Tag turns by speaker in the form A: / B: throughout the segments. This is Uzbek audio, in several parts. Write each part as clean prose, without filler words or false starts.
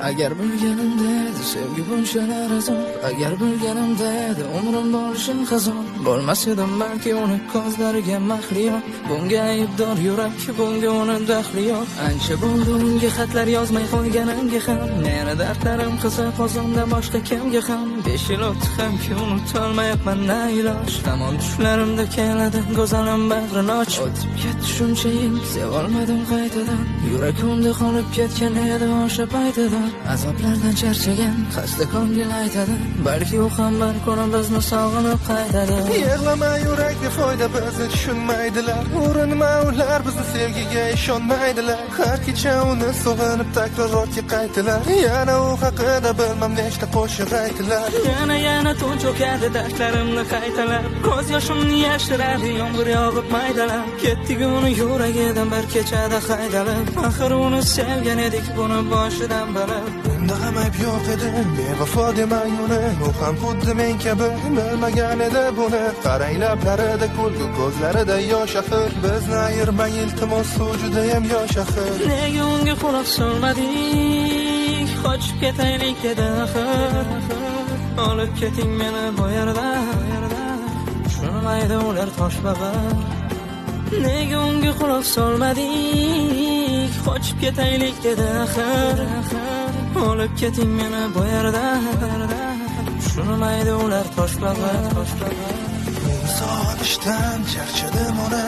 A: Agar bilganimda edi sevgi bunchalar azob, agar bilganimda edi umrim bo'lishim xazon, bo'lmas edim balki uni ko'zlariga mahliyo. Bunga aybdor yurak, bunga uni daxli yo'q. Ancha bo'ldi unga xatlar yozmay qo'yganimga ham, meni dardlarim qilsa qozonda boshqa kimga ham. 5 yil o'tdi hamki unutolmayapman na iloj. Tamom tushlarimda keladi go'zalim bag'rini och. O'tib ketdi shuncha yil, sevolmadim qaytadan. Yuragimda qolib ketgan edi o'sha paytida. Azoblardan charchagan xasta ko'ngil aytadi, balki u ham bir kuni bizni sog'inib qaytadi.
B: Yig'lama yurakga foyda, bizni tushunmaydilar. Urinma ular bizni sevgiga ishonmaydilar. Har kecha uni sog'inib takror ortga qaytdilar. Yana u haqida bilmam nechta qo'shiq aytdilar.
A: Yana tun cho'kadi dashtlarimni qaytalar. Ko'z yoshimni yashiradi yomg'ir yog'ib maydalab. Ketdik uni yuragidan bir kechada haydalab. Axir uni sevgan edik buni boshidan bilib.
B: Unda ham ayb yo'q edi, bevafo demang uni. U ham xuddi men kabi bilmagan edi buni. Qarang lablarida kulgu, ko'zlarida yosh axir. Bizni ayirmang iltimos, u judayam yosh axir.
A: Nega unga quloq solmadik? Qochib ketaylik dedi axir. Olib keting meni bu yerdan. Tushunmaydi ular toshbag'ir. Nega unga quloq solmadik? Qochib ketaylik dedi axir. Olib keting meni bu yerdan. Tushunmaydi ular toshbag'ir.
B: Sog'inishdan charchadim ona,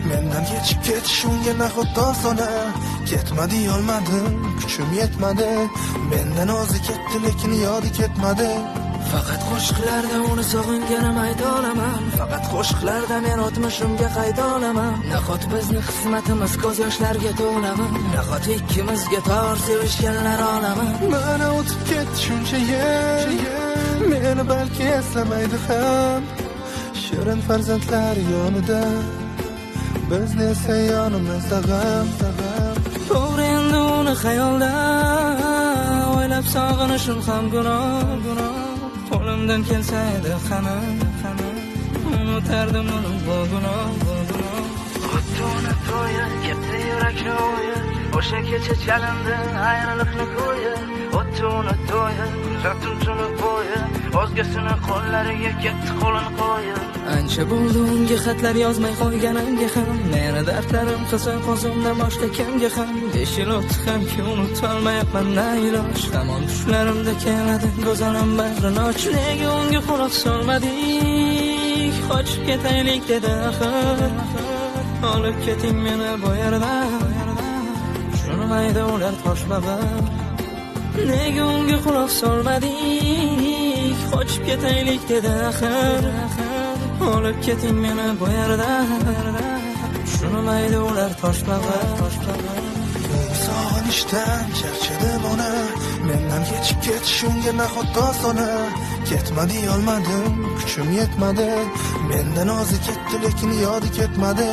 B: mendan kechib ketish unga nahot osona. Ketmadi olmadim, kuchim yetmadi. Mendan o'zi ketdi lekin yodi ketmadi.
A: Faqat qo'shiqlarda uni sog'inganim ayta olaman. Faqat qo'shiqlarda men o'tmishimga qayta olaman. Nahot bizni xizmatimiz ko'z yoshlarga to'lami? Nahot ikkimizga tor sevishganlar olami?
B: Mana o'tib ketdi shuncha yil, meni balki eslamaydi ham. Shirin farzandlar yonida, bizni esa yonimizda g'am.
A: To'g'ri endi uni xayolda o'ylab sog'inishim ham gunoh. Qo'limdan kelsa edi qani, unutardim uni bu gunoh. O'tdi uni to'yi, ketdi yurakni o'yi. O'sha kecha chalindi ayriliqni ko'yi. O'tdi uni to'yi, kuzatdim tuni bo'yi. O'zgasini qo'llariga ketdi qo'lini qo'yib. Ancha bo'ldi unga xatlar yozmay qo'yganimga ham, meni dardlarim qilsa qo'zimda boshqa kimga ham. 5 yil o'tdi hamki unutolmayapman na iloj. Tamom tushlarimda keladi go'zalim bag'rini och. Nega unga quloq solmadik? Qochib ketaylik dedi axir. Olib keting meni bu yerdan. Tushunmaydi ular toshbag'ir. Nega unga quloq solmadik? Qochib ketaylik dedi axir. Olib keting meni bu yerdan. Tushunmaydi ular toshbag'ir.
B: Sog'inishdan charchadim ona, mendan kechib ketish unga nahot osona. Ketmadi olmadim, kuchim yetmadi. Mendan o'zi ketdi lekin yodi ketmadi.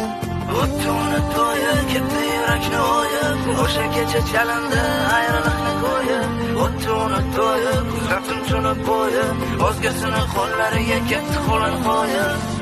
A: O'tdi uni to'yi, ketdi yurakni o'yib. O'sha kecha chalindi ayriliqni ko'yib. O'tdi uni to'yi, kuzatdim tuni bo'yi. O'zgasini qo'llariga ketdi qo'lini qo'yib.